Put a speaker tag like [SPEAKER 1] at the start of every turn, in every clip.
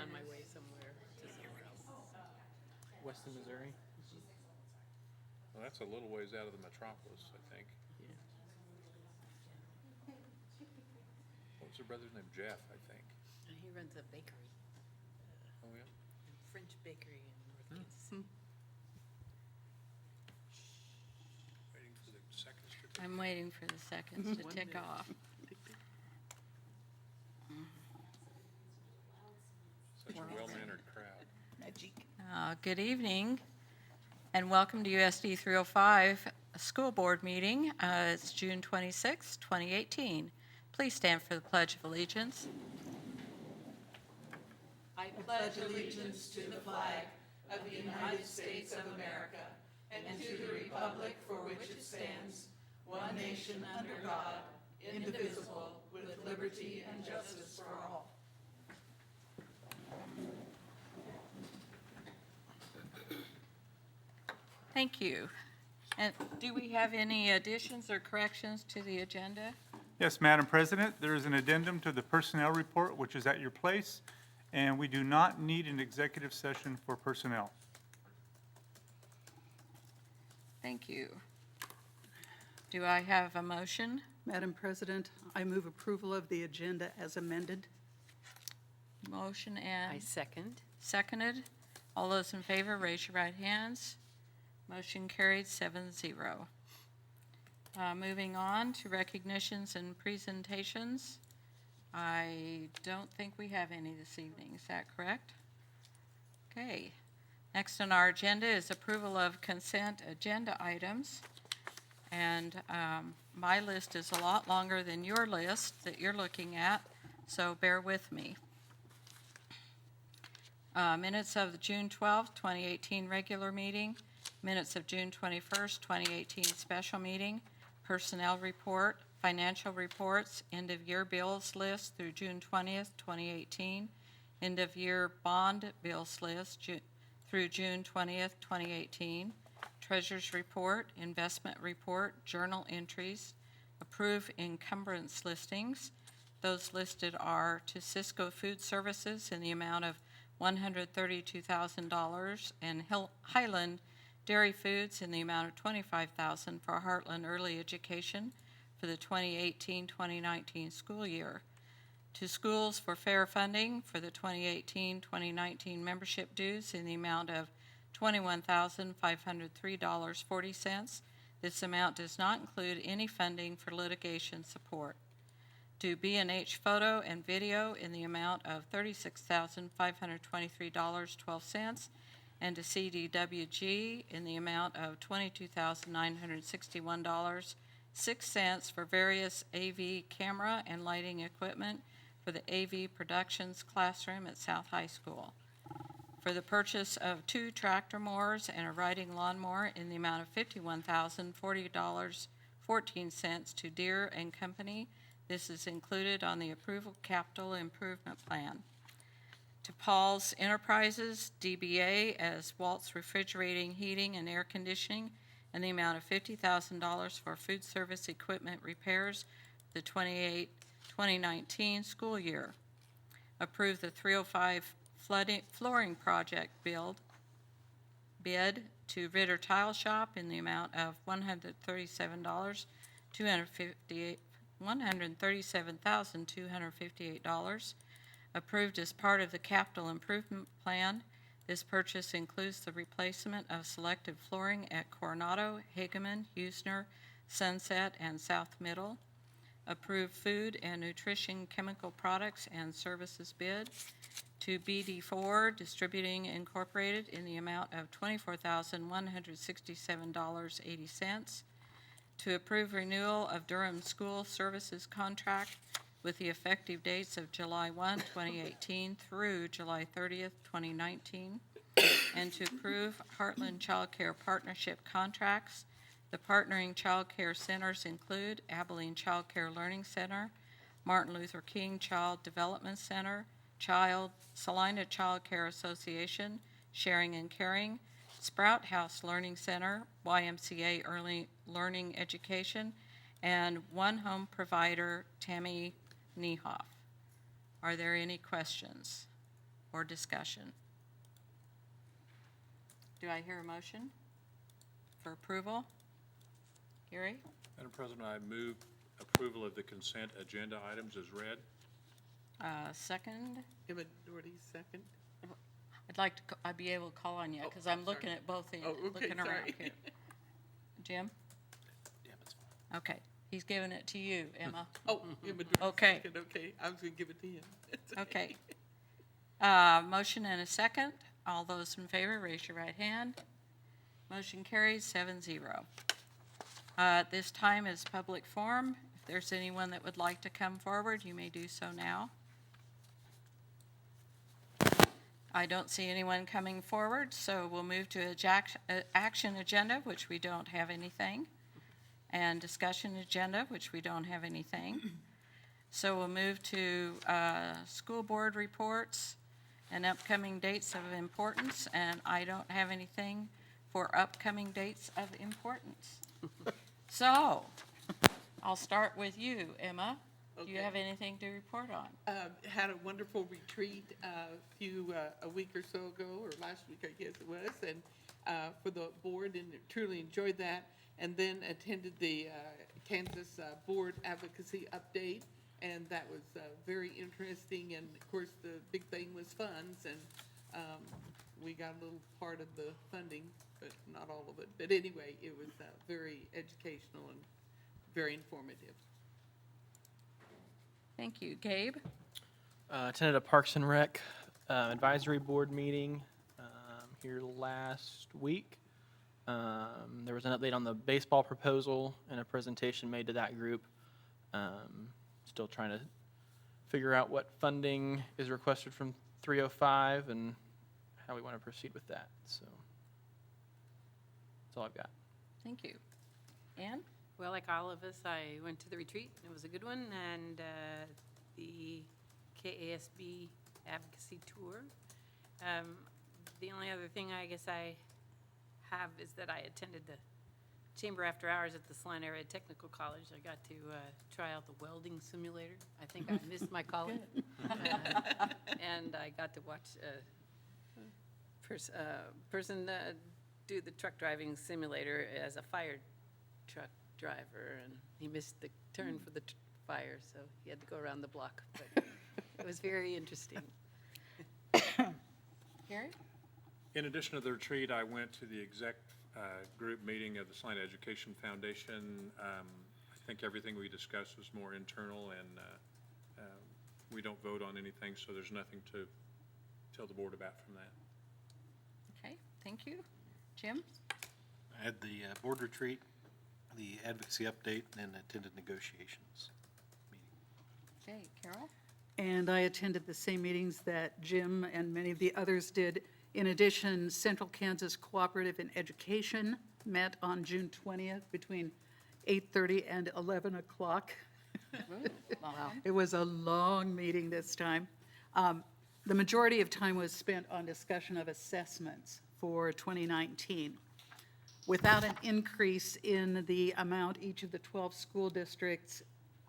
[SPEAKER 1] on my way somewhere to somewhere else.
[SPEAKER 2] Weston, Missouri.
[SPEAKER 3] Well, that's a little ways out of the metropolis, I think.
[SPEAKER 1] Yeah.
[SPEAKER 3] What was her brother's name? Jeff, I think.
[SPEAKER 1] And he runs a bakery,
[SPEAKER 3] Oh, yeah?
[SPEAKER 1] a French bakery in North Kansas City.
[SPEAKER 3] Waiting for the seconds to tick.
[SPEAKER 4] I'm waiting for the seconds to
[SPEAKER 1] One
[SPEAKER 4] tick
[SPEAKER 1] minute.
[SPEAKER 4] off.
[SPEAKER 3] Such a well-mannered crowd.
[SPEAKER 4] Good evening, and welcome to USD 305 School Board Meeting. It's June 26, 2018. Please stand for the Pledge of Allegiance.
[SPEAKER 5] I pledge allegiance to the flag of the United States of America and to the republic for which it stands, one nation under God, indivisible, with liberty and justice for all.
[SPEAKER 4] Thank you. And do we have any additions or corrections to the agenda?
[SPEAKER 6] Yes, Madam President, there is an addendum to the personnel report, which is at your place, and we do not need an executive session for personnel.
[SPEAKER 4] Thank you. Do I have a motion?
[SPEAKER 5] Madam President, I move approval of the agenda as amended.
[SPEAKER 4] Motion
[SPEAKER 1] I
[SPEAKER 4] and
[SPEAKER 1] second.
[SPEAKER 4] seconded. All those in favor, raise your right hands. Motion carried 7-0. Moving on to recognitions and presentations. I don't think we have any this evening. Is that correct? Okay. Next on our agenda is approval of consent agenda items. And my list is a lot longer than your list that you're looking at, so bear with me. Minutes of the June 12th, 2018 regular meeting, minutes of June 21st, 2018 special meeting, personnel report, financial reports, end-of-year bills list through June 20th, 2018, end-of-year bond bills list through June 20th, 2018, treasurer's report, investment report, journal entries, approve encumbrance listings. Those listed are to Cisco Food Services in the amount of $132,000 and Highland Dairy Foods in the amount of $25,000 for Heartland Early Education for the 2018-2019 school year. To schools for fair funding for the 2018-2019 membership dues in the amount of $21,503.40. This amount does not include any funding for litigation support. To B&H Photo and Video in the amount of $36,523.12, and to CDWG in the amount of $22,961.06 for various AV camera and lighting equipment for the AV Productions classroom at South High School. For the purchase of 2 tractor mowers and a riding lawnmower in the amount of $51,040.14 to Deere and Company. This is included on the approval capital improvement plan. To Paul's Enterprises, DBA as Waltz Refrigerating, Heating, and Air Conditioning in the amount of $50,000 for food service equipment repairs the 2019 school year. Approve the 305 flooring project bid to Ritter Tile Shop in the amount of $137,258. Approved as part of the capital improvement plan. This purchase includes the replacement of selective flooring at Coronado, Hageman, Huesner, Sunset, and South Middle. Approved food and nutrition chemical products and services bid to BD4 Distributing Incorporated in the amount of $24,167.80. To approve renewal of Durham School Services contract with the effective dates of July 1, 2018 through July 30th, 2019, and to approve Heartland Child Care Partnership contracts. The partnering child care centers include Abilene Child Care Learning Center, Martin Luther King Child Development Center, Salina Child Care Association, Sharing and Caring, Sprout House Learning Center, YMCA Early Learning Education, and One Home Provider, Tammy Niehoff. Are there any questions or discussion? Do I hear a motion for approval? Gary?
[SPEAKER 3] Madam President, I move approval of the consent agenda items as read.
[SPEAKER 4] Second?
[SPEAKER 5] Emma Doherty, second.
[SPEAKER 4] I'd like to, I'd be able to call on you,
[SPEAKER 5] Oh,
[SPEAKER 4] because I'm
[SPEAKER 5] sorry.
[SPEAKER 4] looking at both,
[SPEAKER 5] Oh, okay,
[SPEAKER 4] looking around
[SPEAKER 5] sorry.
[SPEAKER 4] here. Jim?
[SPEAKER 2] Yeah, that's fine.
[SPEAKER 4] Okay, he's giving it to you, Emma.
[SPEAKER 5] Oh, Emma Doherty,
[SPEAKER 4] Okay.
[SPEAKER 5] second, okay. I was gonna give it to him. It's
[SPEAKER 4] Okay. Motion and a second. All those in favor, raise your right hand. Motion carries 7-0. This time is public forum. If there's anyone that would like to come forward, you may do so now. I don't see anyone coming forward, so we'll move to action agenda, which we don't have anything, and discussion agenda, which we don't have anything. So we'll move to school board reports and upcoming dates of importance, and I don't have anything for upcoming dates of importance. So, I'll start with you, Emma. Do you
[SPEAKER 5] Okay.
[SPEAKER 4] have anything to report on?
[SPEAKER 5] Had a wonderful retreat a week or so ago, or last week, I guess it was, and for the board, and truly enjoyed that. And then attended the Kansas Board Advocacy Update, and that was very interesting. And of course, the big thing was funds, and we got a little part of the funding, but not all of it. But anyway, it was very educational and very informative.
[SPEAKER 4] Thank you. Gabe?
[SPEAKER 2] Attended a Parks and Rec advisory board meeting here last week. There was an update on the baseball proposal and a presentation made to that group. Still trying to figure out what funding is requested from 305 and how we want to proceed with that. So that's all I've got.
[SPEAKER 4] Thank you. Ann?
[SPEAKER 1] Well, like all of us, I went to the retreat. It was a good one, and the KASB advocacy tour. The only other thing I guess I have is that I attended the chamber after hours at the Salina Area Technical College. I got to try out the welding simulator. I think I missed my calling. And I got to watch a person do the truck driving simulator as a fire truck driver, and he missed the turn for the fire, so he had to go around the block. But it was very interesting.
[SPEAKER 4] Gary?
[SPEAKER 3] In addition to the retreat, I went to the exec group meeting of the Salina Education Foundation. I think everything we discussed was more internal, and we don't vote on anything, so there's nothing to tell the board about from that.
[SPEAKER 4] Okay, thank you. Jim?
[SPEAKER 7] I had the board retreat, the advocacy update, and attended negotiations meeting.
[SPEAKER 4] Okay, Carol?
[SPEAKER 8] And I attended the same meetings that Jim and many of the others did. In addition, Central Kansas Cooperative in Education met on June 20th between 8:30 and 11 o'clock.
[SPEAKER 4] Wow.
[SPEAKER 8] It was a long meeting this time. The majority of time was spent on discussion of assessments for 2019. Without an increase in the amount each of the 12 school districts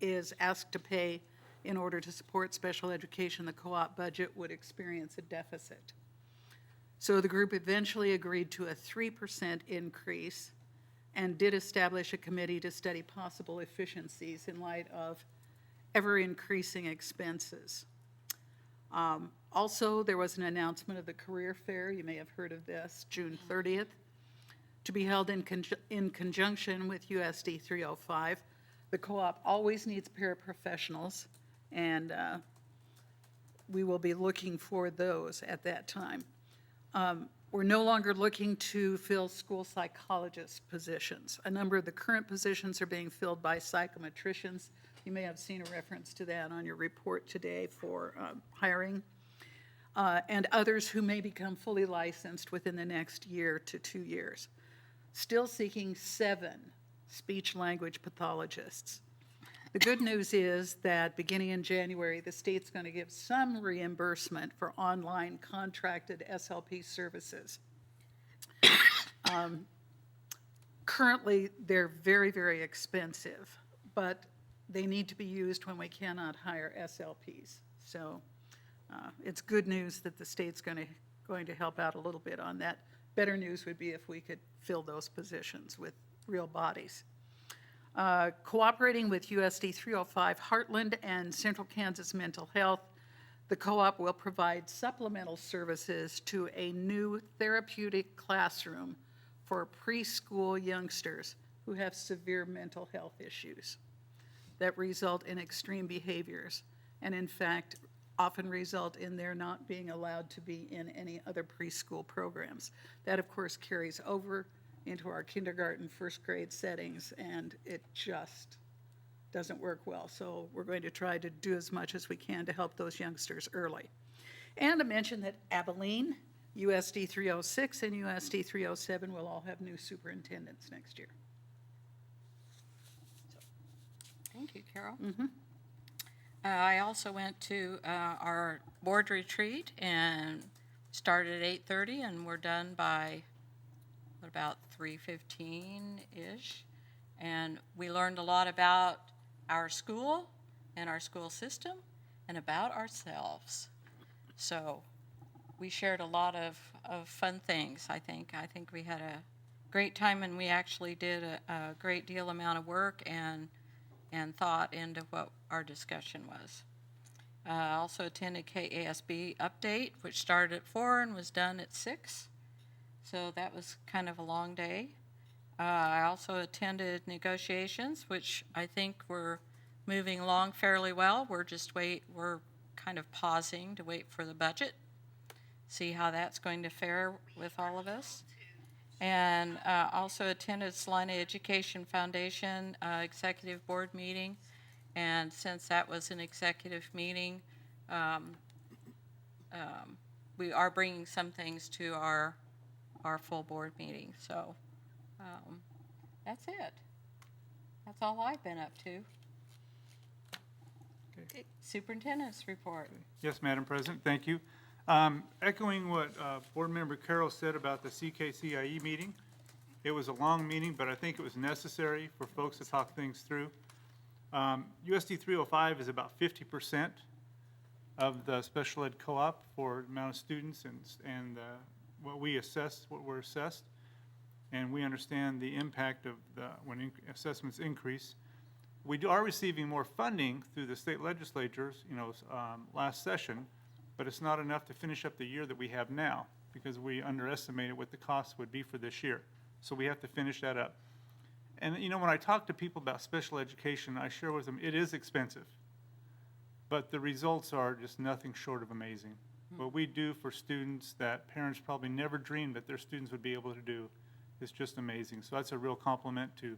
[SPEAKER 8] is asked to pay in order to support special education, the co-op budget would experience a deficit. So the group eventually agreed to a 3% increase and did establish a committee to study possible efficiencies in light of ever-increasing expenses. Also, there was an announcement of the career fair, you may have heard of this, June 30th, to be held in conjunction with USD 305. The co-op always needs paraprofessionals, and we will be looking for those at that time. We're no longer looking to fill school psychologist positions. A number of the current positions are being filled by psychometricians. You may have seen a reference to that on your report today for hiring. And others who may become fully licensed within the next year to 2 years. Still seeking 7 speech-language pathologists. The good news is that beginning in January, the state's going to give some reimbursement for online contracted SLP services. Currently, they're very, very expensive, but they need to be used when we cannot hire SLPs. So It's good news that the state's going to help out a little bit on that. Better news would be if we could fill those positions with real bodies. Cooperating with USD 305 Heartland and Central Kansas Mental Health, the co-op will provide supplemental services to a new therapeutic classroom for preschool youngsters who have severe mental health issues that result in extreme behaviors, and in fact, often result in their not being allowed to be in any other preschool programs. That, of course, carries over into our kindergarten, first grade settings, and it just doesn't work well. So we're going to try to do as much as we can to help those youngsters early. And to mention that Abilene, USD 306 and USD 307 will all have new superintendents next year.
[SPEAKER 4] Thank you, Carol. I also went to our board retreat and started at 8:30 and we're done by about 3:15-ish. And we learned a lot about our school and our school system and about ourselves. So we shared a lot of fun things, I think. I think we had a great time, and we actually did a great deal amount of work and thought into what our discussion was. I also attended KASB update, which started at 4 and was done at 6. So that was kind of a long day. I also attended negotiations, which I think were moving along fairly well. We're kind of pausing to wait for the budget, see how that's going to fare with all of us. And also attended Salina Education Foundation executive board meeting. And since that was an executive meeting, we are bringing some things to our full board meeting. So that's it. That's all I've been up to.
[SPEAKER 6] Okay.
[SPEAKER 4] Superintendent's report.
[SPEAKER 6] Yes, Madam President, thank you. Echoing what Board Member Carroll said about the CKCIE meeting, it was a long meeting, but I think it was necessary for folks to talk things through. USD 305 is about 50% of the special ed co-op for the amount of students and what we're assessed. And we understand the impact of when assessments increase. We are receiving more funding through the state legislatures, last session, but it's not enough to finish up the year that we have now because we underestimated what the cost would be for this year. So we have to finish that up. And, when I talk to people about special education, I share with them it is expensive, but the results are just nothing short of amazing. What we do for students that parents probably never dreamed that their students would be able to do is just amazing. So that's a real compliment to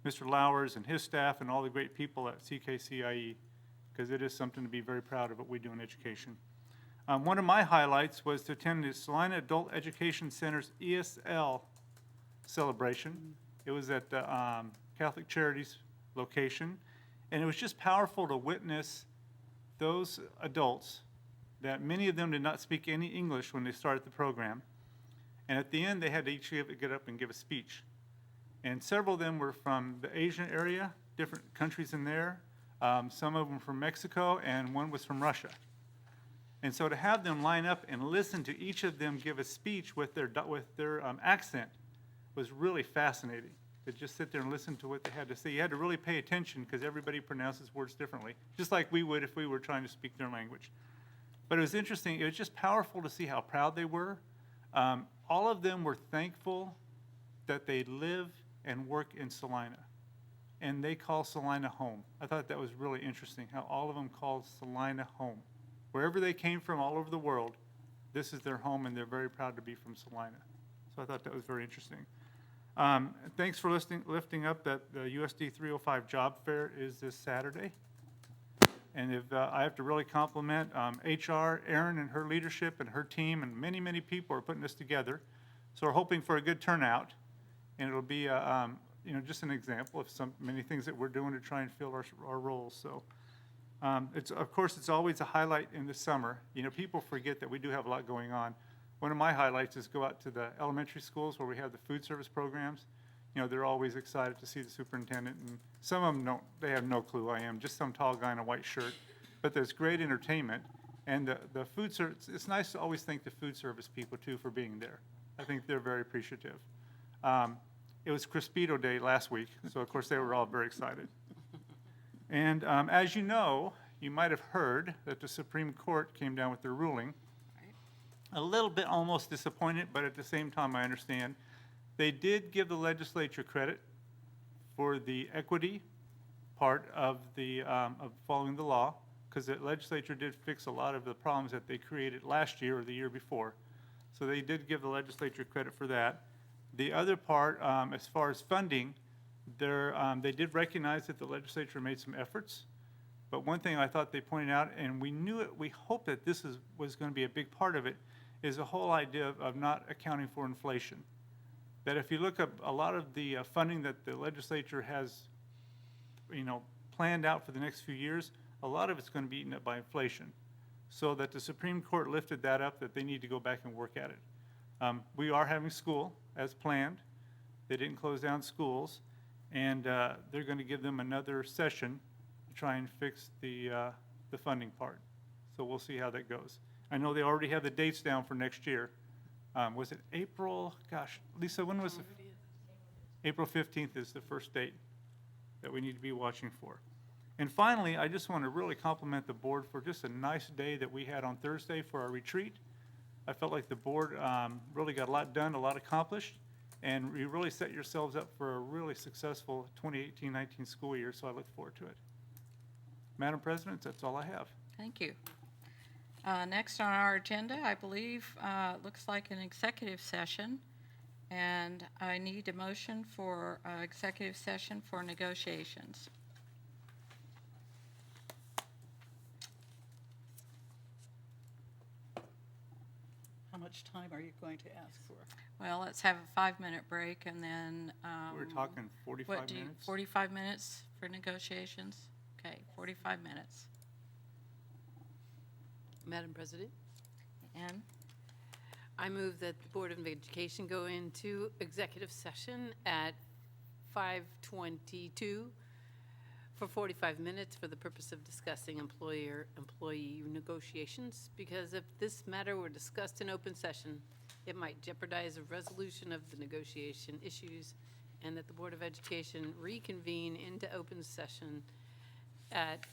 [SPEAKER 6] Mr. Lowers and his staff and all the great people at CKCIE, because it is something to be very proud of what we do in education. One of my highlights was to attend the Salina Adult Education Center's ESL celebration. It was at the Catholic Charities location, and it was just powerful to witness those adults that many of them did not speak any English when they started the program, and at the end they had to each get up and give a speech. And several of them were from the Asian area, different countries in there. Some of them from Mexico, and one was from Russia. And so to have them line up and listen to each of them give a speech with their accent was really fascinating. To just sit there and listen to what they had to say. You had to really pay attention because everybody pronounces words differently, just like we would if we were trying to speak their language. But it was interesting. It was just powerful to see how proud they were. All of them were thankful that they live and work in Salina, and they call Salina home. I thought that was really interesting, how all of them called Salina home. Wherever they came from all over the world, this is their home, and they're very proud to be from Salina. So I thought that was very interesting. Thanks for lifting up that the USD 305 job fair is this Saturday. And if I have to really compliment HR, Erin and her leadership and her team, and many, many people are putting this together. So we're hoping for a good turnout. And it'll be, just an example of many things that we're doing to try and fill our roles. So, of course, it's always a highlight in the summer. People forget that we do have a lot going on. One of my highlights is go out to the elementary schools where we have the food service programs. They're always excited to see the superintendent, and some of them they have no clue who I am, just some tall guy in a white shirt. But there's great entertainment, And the food service, it's nice to always thank the food service people too for being there. I think they're very appreciative. It was Crispito Day last week, so of course they were all very excited. And as you know, you might have heard that the Supreme Court came down with their ruling. A little bit almost disappointed, but at the same time, I understand. They did give the legislature credit for the equity part of of following the law, because the legislature did fix a lot of the problems that they created last year or the year before. So they did give the legislature credit for that. The other part, as far as funding, they did recognize that the legislature made some efforts. But one thing I thought they pointed out, and we knew it, we hoped that this was going to be a big part of it, is the whole idea of not accounting for inflation. That if you look at a lot of the funding that the legislature has, planned out for the next few years, a lot of it's going to be eaten up by inflation. So that the Supreme Court lifted that up, that they need to go back and work at it. We are having school as planned. They didn't close down schools, and they're going to give them another session to try and fix the funding part. So we'll see how that goes. I know they already have the dates down for next year. Was it April? Gosh, Lisa, when was it? April 15th is the first date that we need to be watching for. And finally, I just want to really compliment the board for just a nice day that we had on Thursday for our retreat. I felt like the board really got a lot done, a lot accomplished, and you really set yourselves up for a really successful 2018-19 school year, so I look forward to it. Madam President, that's all I have.
[SPEAKER 4] Thank you. Next on our agenda, I believe, looks like an executive session, and I need a motion for executive session for negotiations.
[SPEAKER 8] How much time are you going to ask for?
[SPEAKER 4] Well, let's have a 5-minute break, and then.
[SPEAKER 6] We're talking 45 minutes?
[SPEAKER 4] 45 minutes for negotiations? Okay, 45 minutes.
[SPEAKER 1] Madam President,
[SPEAKER 4] Ann?
[SPEAKER 1] I move that the Board of Education go into executive session at 5:22 for 45 minutes for the purpose of discussing employee negotiations, because if this matter were discussed in open session, it might jeopardize a resolution of the negotiation issues, and that the Board of Education reconvene into open session at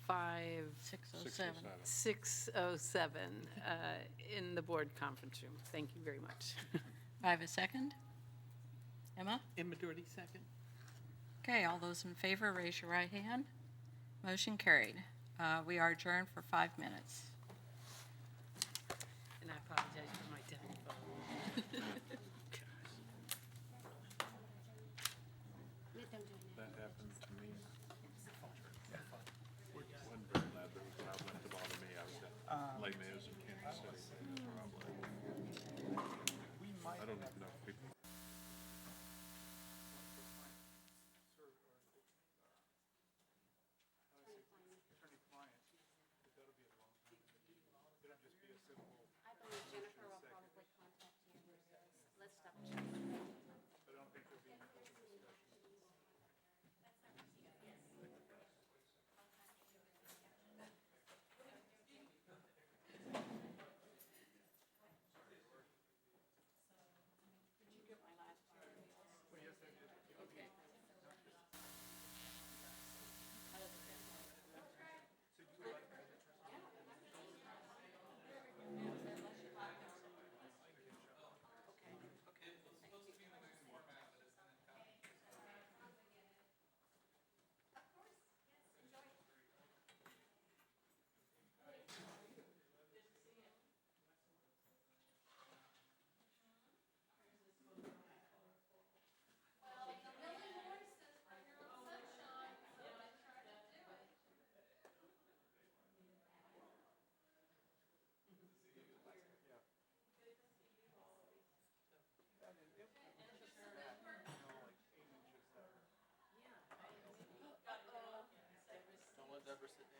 [SPEAKER 4] 6:07.
[SPEAKER 1] 6:07 in the board conference room. Thank you very much.
[SPEAKER 4] Do I have a second? Emma?
[SPEAKER 2] Immaturity second.
[SPEAKER 4] Okay, all those in favor, raise your right hand. Motion carried. We are adjourned for 5 minutes.
[SPEAKER 1] And I apologize for my technical.
[SPEAKER 3] That happened to me. Wasn't very loud, but it was loud enough to bother me. I was at Les Mis in Kansas City. I don't even know if people.
[SPEAKER 9] I believe Jennifer will probably contact you. Let's double check.
[SPEAKER 2] Don't let Deborah sit down.